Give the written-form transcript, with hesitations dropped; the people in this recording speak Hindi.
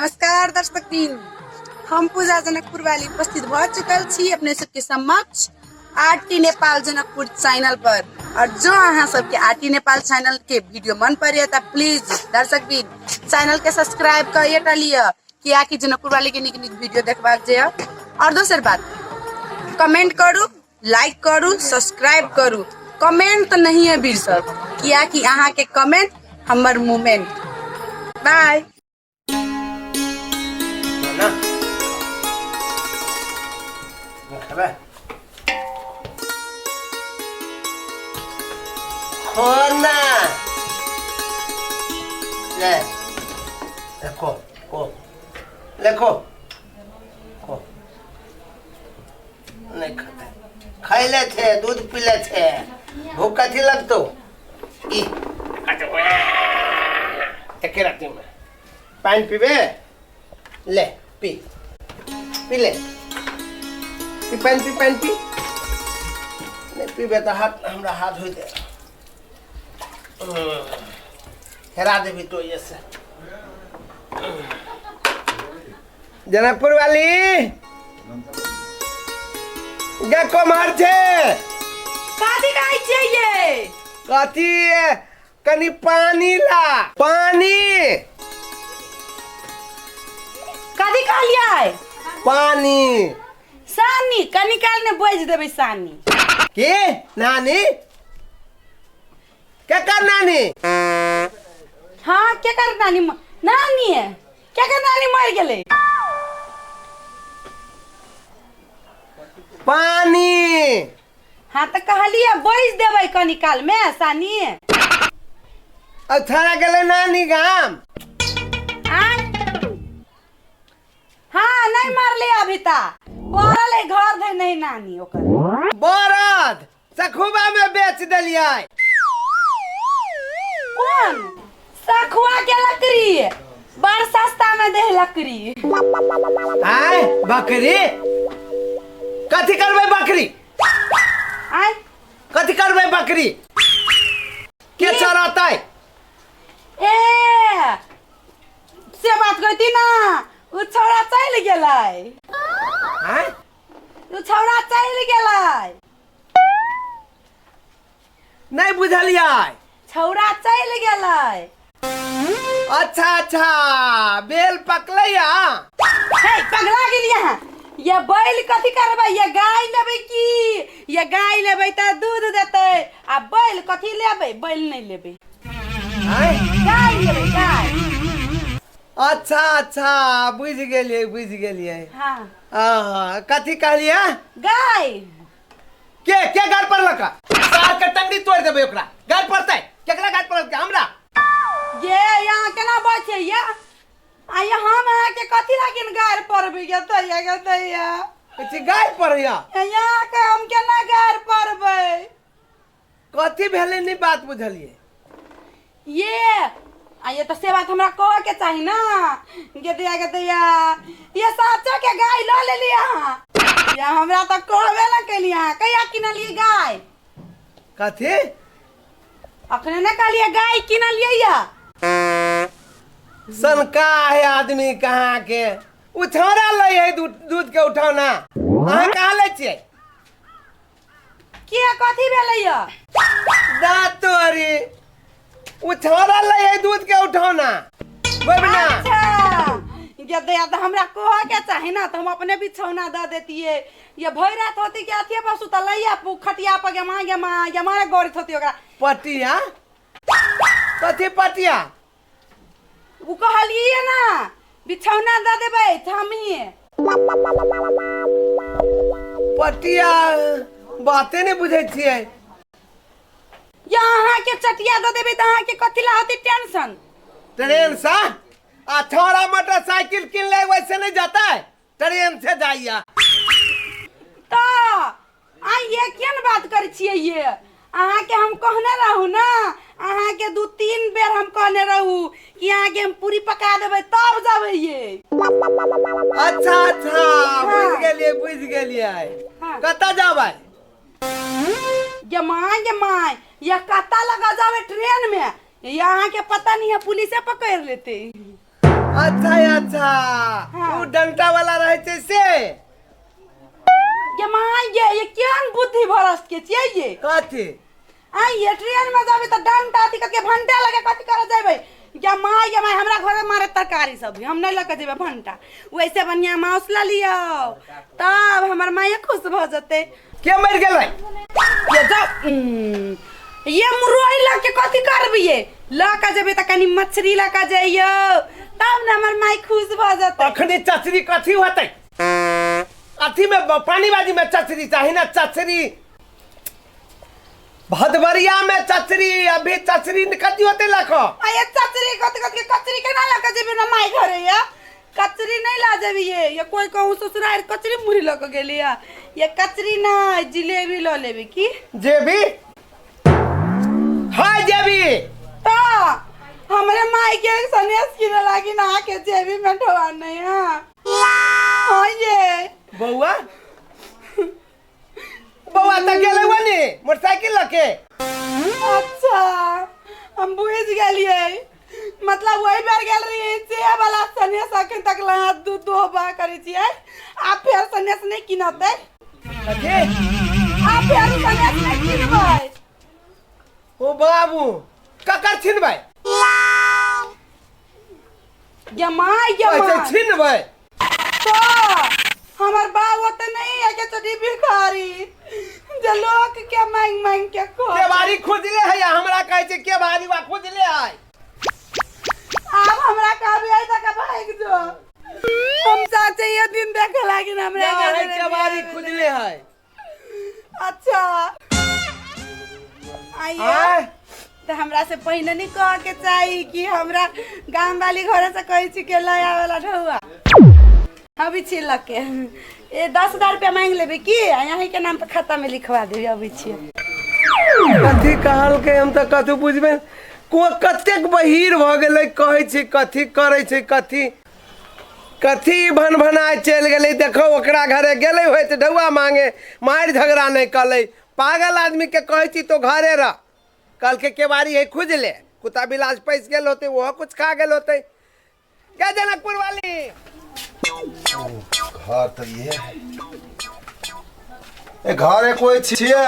नमस्कार दर्शक दिन, हम पूजा जनकपुर वाली उपस्थित भ चुकल छी अपने सबके समक्ष आरटी नेपाल जनकपुर चैनल पर। और जो अहाँ सबके आरटी नेपाल चैनल के वीडियो मन पड़े तो प्लीज दर्शक दिन चैनल के सब्सक्राइब करिए डालिए कि जनकपुर वाली के निक निक वीडियो देखबा जे। और दोसर बात, कमेंट करू, लाइक करू, सब्सक्राइब करू। कमेंट तो नहीं है बीर सब, कि अहाँ के कमेंट हमर मूवमेंट। बाय। होना ले देखो देखो को नहीं खाते, खाइले थे, दूध पीले थे, भूख कथी लगतो ई तके राती में पानी पीबे ले पी ले पी पानी पी नहीं पीबे तो हाथ हमरा हाथ हो दे हेरा देवी तो ये से जनकपुर वाली गे कोमार छे काती काई चाहिए? कथी कनी पानी ला पानी काती का लिया है? पानी सानी कनी काल ने बोझ देबे सानी के नानी क्या कर नानी? हाँ क्या कर नानी? नानी है क्या कर? नानी मर गेले। पानी हाँ तो कहलिए बोझ देबे कनी काल में सानी। अथरा गेले नानी गाम। हाँ नहीं मारले अभी ता पड़ल है घर धे नहीं नानी ओकर बरद सखुबा में बेच दिलिए। कौन सखुआ के लकड़ी बड़ सस्ता में दे लकड़ी। आय बकरी कथी करबे बकरी? आय कथी करबे बकरी के चराता है? ए से बात करती ना, उ छौड़ा चल गेलै। आय उ छौड़ा चल गेलै, नहीं बुझलिए। छौड़ा चल गेलै। अच्छा बेल पकले या हे पगला गेलिए हैं। ये बैल कथी करबै? ये गाय लेबै की? ये गाय लेबै त दूध देतै, आ बैल कथी लेबै? बैल नहीं लेबै, आय गाय लेबै गाय। अच्छा बुझ गेलिए। हाँ कथी कहलिए? गाय के घर पर लका सार के टंगड़ी तोड़ देबे ओकरा। घर पड़तै केकरा घर पर के? हमरा ये यहाँ केना बचे ये? आया हम है के कथी लागिन गायर परबे के दैया कथी गाय पड़या? यहाँ के हम केना गायर परबे? कथी भेले नहीं बात बुझलिए। ये तो से बात हमरा कह के चाही ना गे दैया ये साचो के गाय ल ले लिया। या हमरा तो कहबे ना केलिया कहिया किनलिए गाय? कथी अखने ना कहलिए गाय किनलिए या? सनका है आदमी कहाँ के उठौना ले है दूध के उठौना। अहाँ कहाँ ले छियै? के कथी भेलै या? दातोरी उठौना ले है दूध के उठौना। बोबना अच्छा ये दया तो हमरा कह के चाहे ना, तो हम अपने बिछौना दे देतिए। ये भई रात होती के अथिए पर सुतलैया खटिया पर गे मां ये मारे गौरित होती ओकरा पटिया। कथी पटिया? उ कहलिए ना बिछौना दे देबै हमी। पटिया बाते नहीं बुझे छियै। यहाँ के चटिया दे देबै त अहाँ के कथी ला होती टेंशन? ट्रेन से अठारह मोटरसाइकिल किन ले वैसे नहीं जाता है, ट्रेन से जाइया। तो ये केन बात कर छियै? ये अहाँ के हम कहने रहू ना, अहाँ के 2-3 बेर हम कहने रहू कि अहाँ के हम पूरी पका देबै तब जाबै ये। अच्छा बुझ गेलिए। हाँ। कता जाबै? माँ ये कता लगा जावे ट्रेन में, यहाँ के पता नहीं है पुलिस पकड़ लेते। अच्छा हाँ। वो डंटा वाला रहे थे से ये माँ ये क्या बुद्धि भरस के चाहिए कथी ये ट्रेन में जाबे त डंडा अथी करके भंटा लगे कथी कर जाबे या माँ हमरा घर में मारे तरकारी सब हम नहीं लेके जेबे भंटा वैसे बढ़िया मौसला लियो तब हमर माँ खुश भ जते के मर गेलै ये जाओ ये मुरई ला के कथी करबिए लका जेबे त कनी मछली लका जाइयो तब न हमर माँ खुश भ जते अखनी चचरी कथी होतै अथी में पानी बाजी में चचरी चाहिए ना चचरी भदवरिया में चचरी अभी चचरी कथी होते लखो ये चचरी कचरी के ना लका जेबे न माई घरे या कचरी नहीं ला जेबी ये कोई कहूँ ससुराल कचरी मुरी लक गेली ये कचरी ना जिलेबी लो लेबी की जेबी हाय जेबी तो हमरे माई के सनेस की लागी ना के जेबी में ढोआ नहीं हां ये बउआ बउआ त गेलै वनी मोटरसाइकिल लके अच्छा हम बुझ गेलिए मतलब वही बार गेल रही से वाला सनेस अखन तक ला दू बा करै छियै आ फेर सनेस नहीं किनते अके आ फेर सनेस नहीं किनबै ओ बाबू ककर छिनबै ये माई अच्छा छिनबै तो हमर बाबू त नहीं है के छोटी भिखारी जे लोग के मांग के खो के बारी खोजले है या हमरा कहै छै के बारी वा खोजले है अब हमरा कहबे आई तक भाग जो हम चाहते ये दिन देखे लागिन हमरा घर के बारी खोजले है अच्छा आइए तो हमरा से पहले नहीं कह के चाहिए कि हमरा गांव वाली घर से कहै छी के लाया वाला ढौआ अभी छिलक के ये 10,000 रुपया मांग लेबे की यहीं के नाम पे खाता में लिखवा देबे अभी छिए कथी कहल के हम त कथू बुझबे को कतेक बहिर भ गेलै कहै छै कथी करै छै कथी भनभनाय चल गेलै देखो ओकरा घरे गेलै होय त ढौआ मांगे मार झगड़ा नहीं कलै पागल आदमी के कहै छी तो घरे रह कल के केवारी है खुज ले कुत्ता बिलास पैस गेल होते वो कुछ खा गेल होते क्या जनकपुर वाली घर तो ये घर कोई छिए